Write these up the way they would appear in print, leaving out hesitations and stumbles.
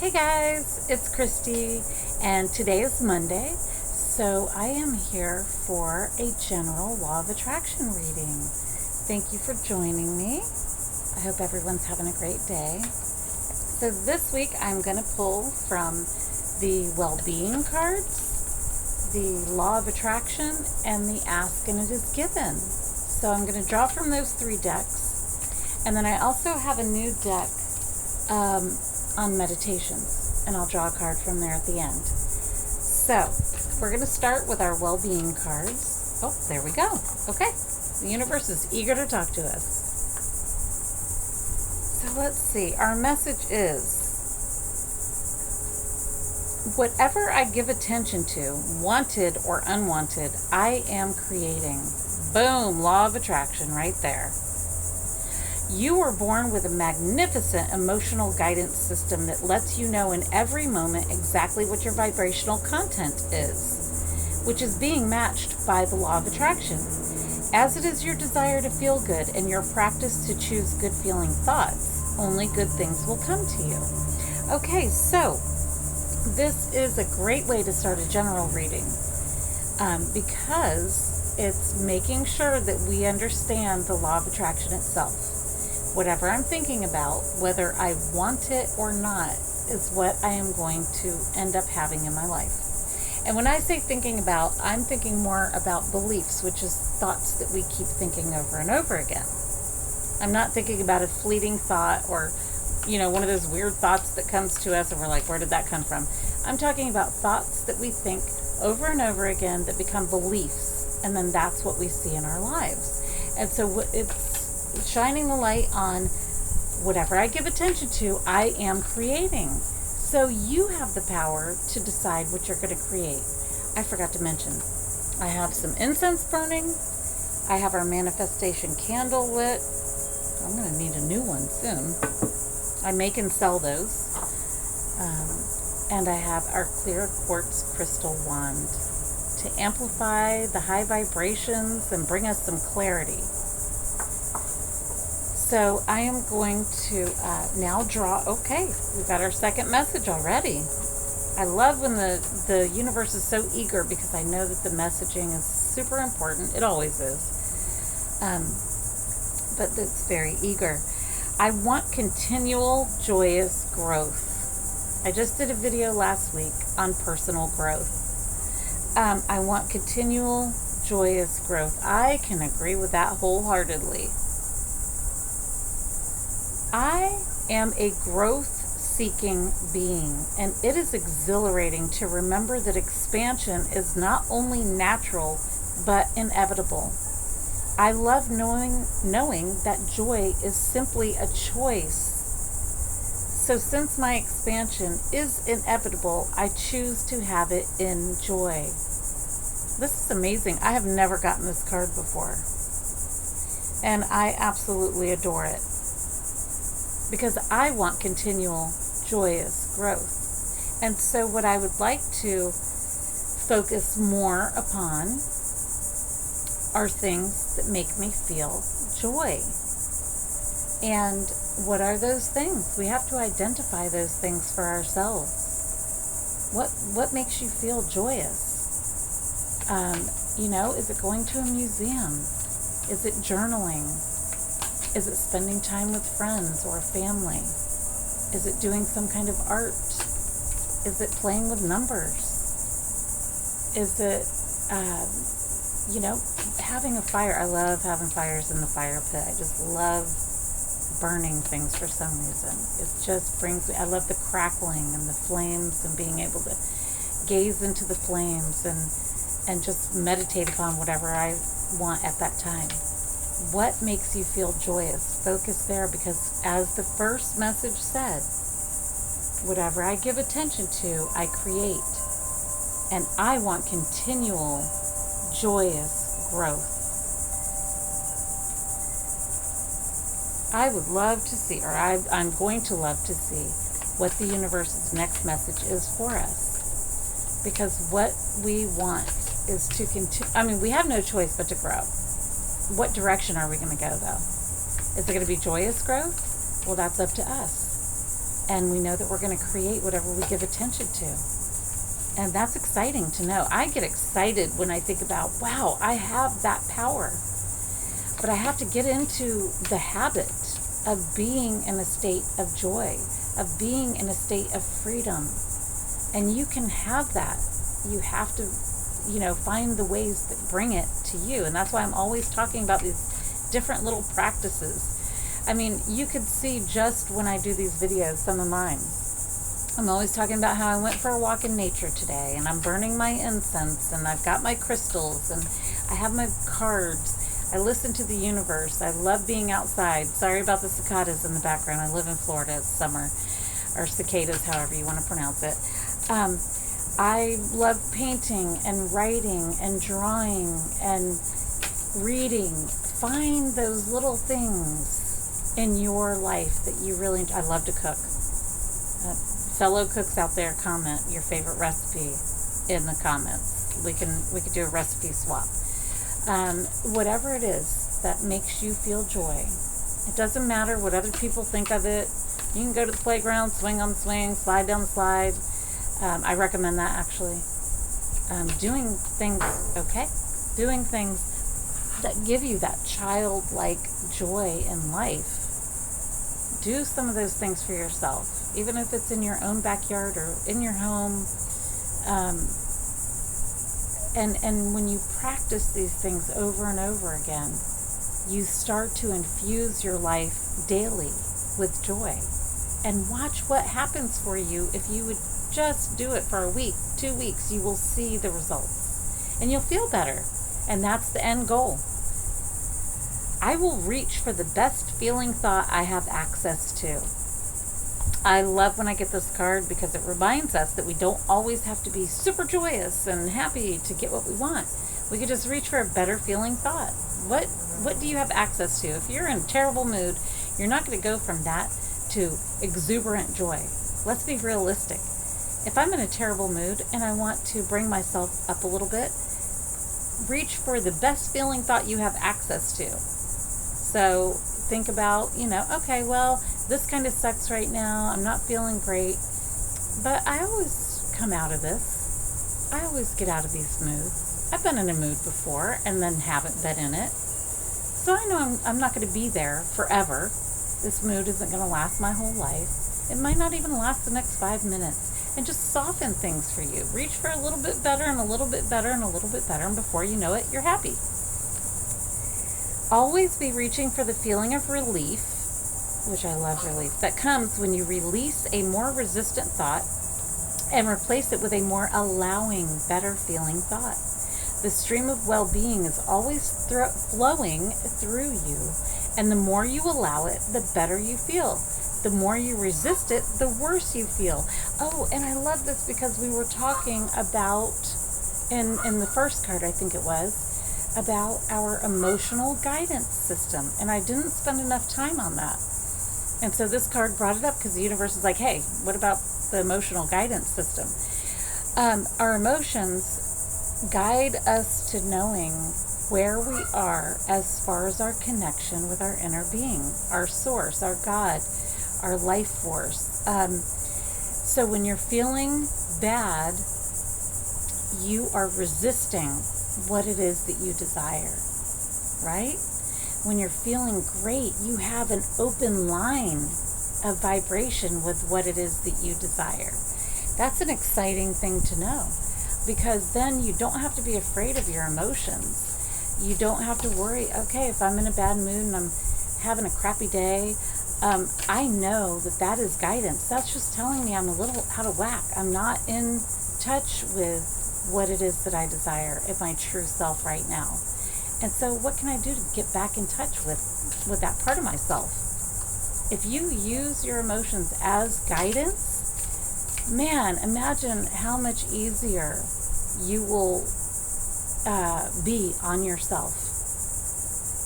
Hey guys, it's Christy, and today is Monday, so I am here for a general law of attraction reading. Thank you for joining me. I hope everyone's having a great day. So this week I'm going to pull from the well-being cards, the law of attraction, and the ask and it is given. So I'm going to draw from those three decks, and then I also have a new deck on meditations, and I'll draw a card from there at the end. So we're going to start with our well-being cards. Oh, there we go. Okay, the universe is eager to talk to us. So let's see. Our message is, whatever I give attention to, wanted or unwanted, I am creating. Boom, law of attraction right there. You were born with a magnificent emotional guidance system that lets you know in every moment exactly what your vibrational content is, which is being matched by the law of attraction. As it is your desire to feel good and your practice to choose good feeling thoughts, only good things will come to you. Okay, so this is a great way to start a general reading because it's making sure that we understand the law of attraction itself. Whatever I'm thinking about, whether I want it or not, is what I am going to end up having in my life. And when I say thinking about, I'm thinking more about beliefs, which is thoughts that we keep thinking over and over again. I'm not thinking about a fleeting thought or, one of those weird thoughts that comes to us and we're like, where did that come from? I'm talking about thoughts that we think over and over again that become beliefs, and then that's what we see in our lives. And so it's shining the light on whatever I give attention to, I am creating. So you have the power to decide what you're going to create. I forgot to mention, I have some incense burning. I have our manifestation candle lit. I'm going to need a new one soon. I make and sell those. And I have our clear quartz crystal wand to amplify the high vibrations and bring us some clarity. So I am going to now draw. Okay, we've got our second message already. I love when the universe is so eager because I know that the messaging is super important. It always is. But it's very eager. I want continual joyous growth. I just did a video last week on personal growth. I want continual joyous growth. I can agree with that wholeheartedly. I am a growth-seeking being, and it is exhilarating to remember that expansion is not only natural, but inevitable. I love knowing that joy is simply a choice. So since my expansion is inevitable, I choose to have it in joy. This is amazing. I have never gotten this card before, and I absolutely adore it. Because I want continual joyous growth. And so what I would like to focus more upon are things that make me feel joy. And what are those things? We have to identify those things for ourselves. What makes you feel joyous? Is it going to a museum? Is it journaling? Is it spending time with friends or family? Is it doing some kind of art? Is it playing with numbers? Is it, having a fire? I love having fires in the fire pit. I just love burning things for some reason. It just brings me, I love the crackling and the flames and being able to gaze into the flames and just meditate upon whatever I want at that time. What makes you feel joyous? Focus there, because as the first message said, whatever I give attention to, I create. And I want continual joyous growth. I would love to see, or I'm going to love to see what the universe's next message is for us. Because what we want is to continue. We have no choice but to grow. What direction are we going to go, though? Is it going to be joyous growth? Well, that's up to us. And we know that we're going to create whatever we give attention to. And that's exciting to know. I get excited when I think about, wow, I have that power. But I have to get into the habit of being in a state of joy, of being in a state of freedom. And you can have that. You have to, find the ways that bring it to you. And that's why I'm always talking about these different little practices. I mean, you could see just when I do these videos, some of mine. I'm always talking about how I went for a walk in nature today, and I'm burning my incense, and I've got my crystals, and I have my cards. I listen to the universe. I love being outside. Sorry about the cicadas in the background. I live in Florida. It's summer. Or cicadas, however you want to pronounce it. I love painting and writing and drawing and reading. Find those little things in your life that you really enjoy. I love to cook. Fellow cooks out there, comment your favorite recipe in the comments. We could do a recipe swap. Whatever it is that makes you feel joy. It doesn't matter what other people think of it. You can go to the playground, swing on the swing, slide down the slide. I recommend that, actually. Doing things that give you that childlike joy in life. Do some of those things for yourself, even if it's in your own backyard or in your home. And when you practice these things over and over again, you start to infuse your life daily with joy. And watch what happens for you if you would just do it for a week, 2 weeks. You will see the results. And you'll feel better. And that's the end goal. I will reach for the best feeling thought I have access to. I love when I get this card because it reminds us that we don't always have to be super joyous and happy to get what we want. We could just reach for a better feeling thought. What do you have access to? If you're in a terrible mood, you're not going to go from that to exuberant joy. Let's be realistic. If I'm in a terrible mood and I want to bring myself up a little bit, reach for the best feeling thought you have access to. So think about, okay, well, this kind of sucks right now. I'm not feeling great. But I always come out of this. I always get out of these moods. I've been in a mood before and then haven't been in it. So I know I'm not going to be there forever. This mood isn't going to last my whole life. It might not even last the next 5 minutes. And just soften things for you. Reach for a little bit better and a little bit better and a little bit better. And before you know it, you're happy. Always be reaching for the feeling of relief, which I love relief, that comes when you release a more resistant thought and replace it with a more allowing, better feeling thought. The stream of well-being is always flowing through you, and the more you allow it, the better you feel. The more you resist it, the worse you feel. Oh, and I love this because we were talking about, in the first card, I think it was, about our emotional guidance system. And I didn't spend enough time on that. And so this card brought it up because the universe is like, hey, what about the emotional guidance system? Our emotions guide us to knowing where we are as far as our connection with our inner being, our source, our God, our life force. So when you're feeling bad, you are resisting what it is that you desire, right? When you're feeling great, you have an open line of vibration with what it is that you desire. That's an exciting thing to know, because then you don't have to be afraid of your emotions. You don't have to worry, okay, if I'm in a bad mood and I'm having a crappy day, I know that is guidance. That's just telling me I'm a little out of whack. I'm not in touch with what it is that I desire in my true self right now. And so what can I do to get back in touch with that part of myself? If you use your emotions as guidance, man, imagine how much easier you will be on yourself.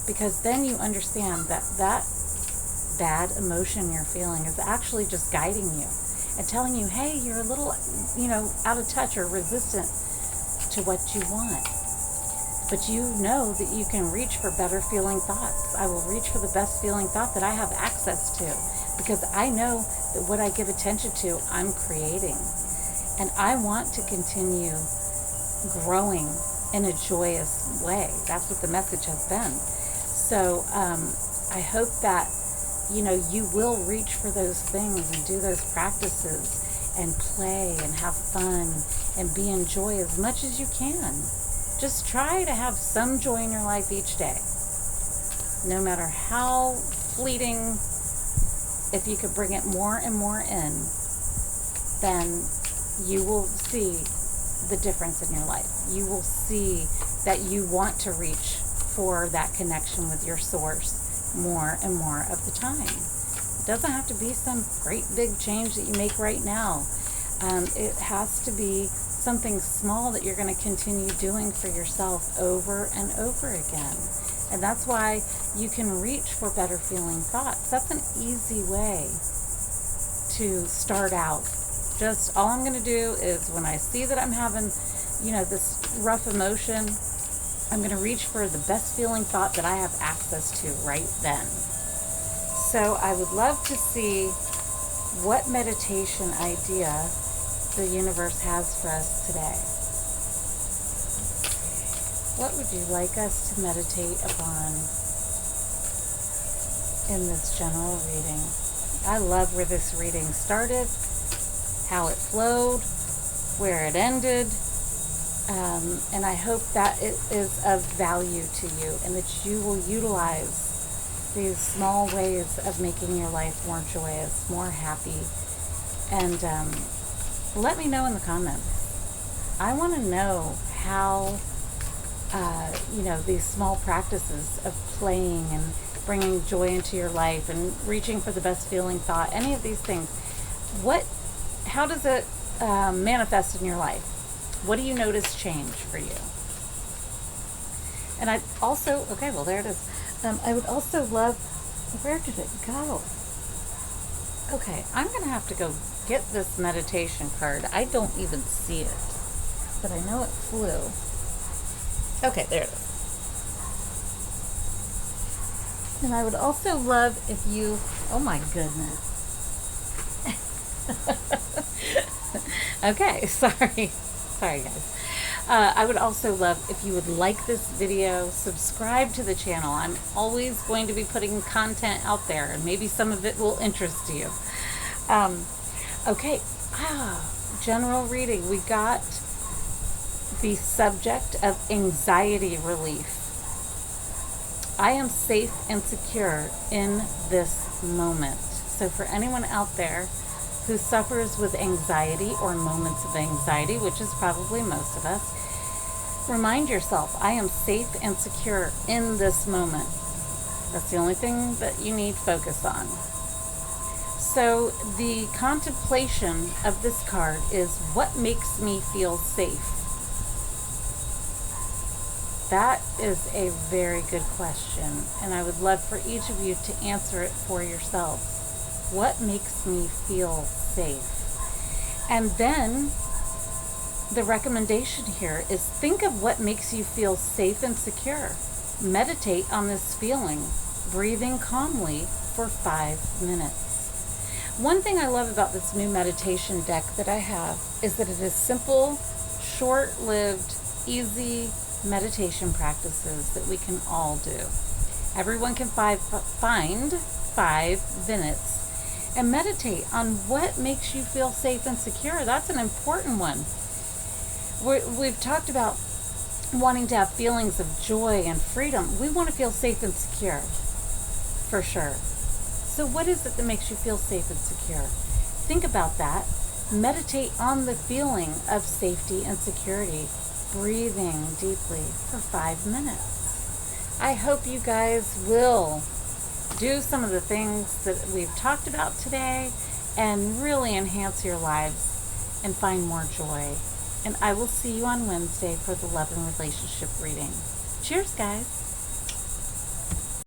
Because then you understand that bad emotion you're feeling is actually just guiding you and telling you, hey, you're a little, out of touch or resistant to what you want. But you know that you can reach for better feeling thoughts. I will reach for the best feeling thought that I have access to. because I know that what I give attention to, I'm creating. And I want to continue growing in a joyous way. That's what the message has been. So I hope that, you will reach for those things and do those practices and play and have fun and be in joy as much as you can. Just try to have some joy in your life each day. No matter how fleeting, if you could bring it more and more in, then you will see the difference in your life. You will see that you want to reach for that connection with your source more and more of the time. It doesn't have to be some great big change that you make right now. It has to be something small that you're going to continue doing for yourself over and over again. And that's why you can reach for better feeling thoughts. That's an easy way to start out. Just all I'm going to do is when I see that I'm having, this rough emotion, I'm going to reach for the best feeling thought that I have access to right then. So I would love to see what meditation idea the universe has for us today. What would you like us to meditate upon in this general reading? I love where this reading started, how it flowed, where it ended, and I hope that it is of value to you and that you will utilize these small ways of making your life more joyous, more happy, and let me know in the comments. I want to know how these small practices of playing and bringing joy into your life and reaching for the best feeling thought, any of these things, how does it manifest in your life? What do you notice change for you? And I also, there it is. I would also love, where did it go? Okay, I'm going to have to go get this meditation card. I don't even see it, but I know it flew. Okay, there it is. And I would also love if you, oh my goodness. Okay, sorry guys. I would also love if you would like this video, subscribe to the channel. I'm always going to be putting content out there, and maybe some of it will interest you. General reading. We got the subject of anxiety relief. I am safe and secure in this moment. So for anyone out there who suffers with anxiety or moments of anxiety, which is probably most of us, remind yourself, I am safe and secure in this moment. That's the only thing that you need focus on. So the contemplation of this card is, what makes me feel safe? That is a very good question, and I would love for each of you to answer it for yourselves. What makes me feel safe? And then the recommendation here is, think of what makes you feel safe and secure. Meditate on this feeling, breathing calmly for 5 minutes. One thing I love about this new meditation deck that I have is that it is simple, short-lived, easy meditation practices that we can all do. Everyone can find 5 minutes and meditate on what makes you feel safe and secure. That's an important one. We've talked about wanting to have feelings of joy and freedom. We want to feel safe and secure, for sure. So what is it that makes you feel safe and secure? Think about that. Meditate on the feeling of safety and security, breathing deeply for 5 minutes. I hope you guys will do some of the things that we've talked about today and really enhance your lives and find more joy. And I will see you on Wednesday for the love and relationship reading. Cheers, guys.